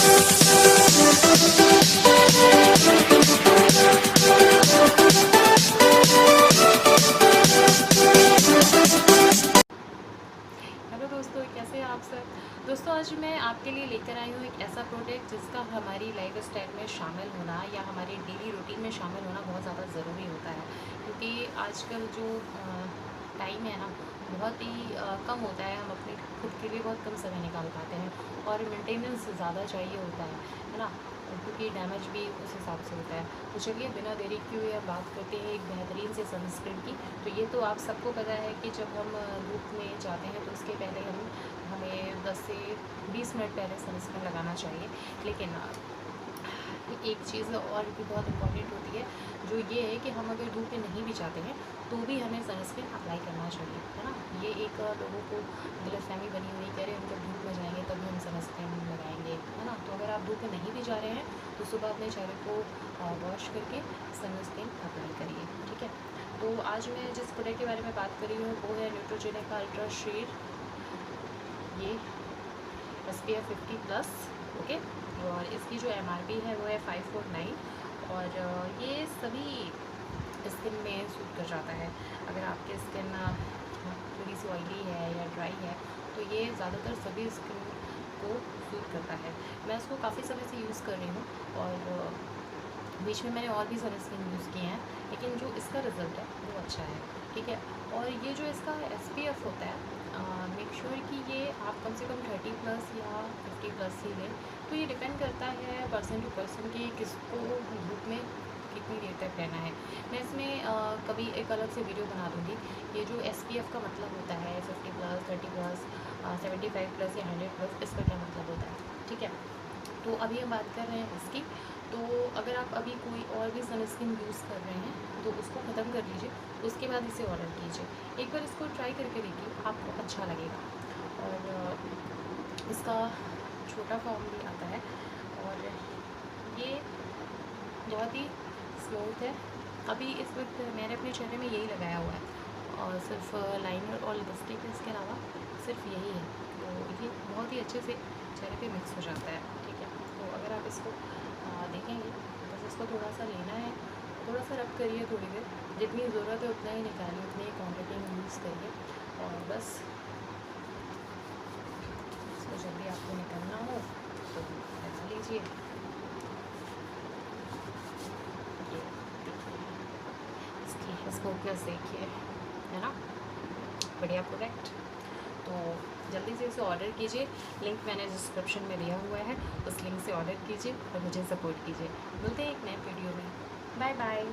Hello दोस्तों, कैसे हैं आप सब। दोस्तों, आज मैं आपके लिए लेकर आई हूँ एक ऐसा प्रोडक्ट जिसका हमारी लाइफ स्टाइल में शामिल होना या हमारी डेली रूटीन में शामिल होना बहुत ज़्यादा ज़रूरी होता है, क्योंकि आजकल जो टाइम है ना, बहुत ही कम होता है। हम अपने खुद के लिए बहुत कम समय निकाल पाते हैं और मेंटेनेंस ज़्यादा चाहिए होता है ना, क्योंकि डैमेज भी उस हिसाब से होता है। तो चलिए बिना देरी किए हम बात करते हैं एक बेहतरीन से सनस्क्रीन की। तो ये तो आप सबको पता है कि जब हम धूप में जाते हैं तो उसके पहले हमें 10 से 20 मिनट पहले सनस्क्रीन लगाना चाहिए। लेकिन एक चीज़ और भी बहुत इम्पॉर्टेंट होती है, जो ये है कि हम अगर धूप में नहीं भी जाते हैं तो भी हमें सनस्क्रीन अप्लाई करना चाहिए, है ना। ये एक लोगों को गलतफहमी बनी हुई, कह रहे हैं हम जब धूप में जाएंगे तभी हम सनस्क्रीन लगाएंगे, है ना। तो अगर आप धूप में नहीं भी जा रहे हैं तो सुबह अपने चेहरे को वॉश करके सनस्क्रीन अप्लाई करिए, ठीक है। तो आज मैं जिस प्रोडक्ट के बारे में बात कर रही हूँ वो है न्यूट्रोजेना का अल्ट्रा शेड, ये SPF 50+, ओके। और इसकी जो MRP है वो है 549 और ये सभी स्किन में सूट कर जाता है। अगर आपकी स्किन थोड़ी सी ऑयली है या ड्राई है तो ये ज़्यादातर सभी स्किन को सूट करता है। मैं इसको काफ़ी समय से यूज़ कर रही हूँ और बीच में मैंने और भी सनस्क्रीन यूज़ किए हैं, लेकिन जो इसका रिज़ल्ट है वो अच्छा है, ठीक है। और ये जो इसका SPF होता है, मेक श्योर कि ये आप कम से कम 30+ या 50+ ही लें। तो ये डिपेंड करता है पर्सन टू पर्सन कि किसको धूप में कितनी देर तक रहना है। मैं इसमें कभी एक अलग से वीडियो बना दूँगी। ये जो SPF का मतलब होता है 50+, 30+, 75+ या 100+, इसका क्या मतलब होता है, ठीक है। तो अभी हम बात कर रहे हैं इसकी। तो अगर आप अभी कोई और भी सनस्क्रीन यूज़ कर रहे हैं तो उसको ख़त्म कर लीजिए, उसके बाद इसे ऑर्डर कीजिए। एक बार इसको ट्राई करके देखिए, आपको अच्छा लगेगा। और इसका छोटा फॉर्म भी आता है और ये बहुत ही स्मूथ है। अभी इस वक्त मैंने अपने चेहरे में यही लगाया हुआ है और सिर्फ लाइनर और लिपस्टिक, इसके अलावा सिर्फ यही है। तो ये बहुत ही अच्छे से चेहरे पे मिक्स हो जाता है, ठीक है। तो अगर आप इसको देखेंगे, बस इसको थोड़ा सा लेना है, थोड़ा सा रब करिए थोड़ी देर, जितनी ज़रूरत है उतना ही निकालिए, उतनी ही क्वांटिटी में यूज़ करिए। और बस इसको जब भी आपको निकलना हो तो लगा लीजिए। ये देखिए, इसकी स्मूथनेस देखिए, है ना, बढ़िया प्रोडक्ट। तो जल्दी से इसे ऑर्डर कीजिए, लिंक मैंने डिस्क्रिप्शन में दिया हुआ है, उस लिंक से ऑर्डर कीजिए और मुझे सपोर्ट कीजिए। मिलते हैं एक नए वीडियो में, बाय बाय।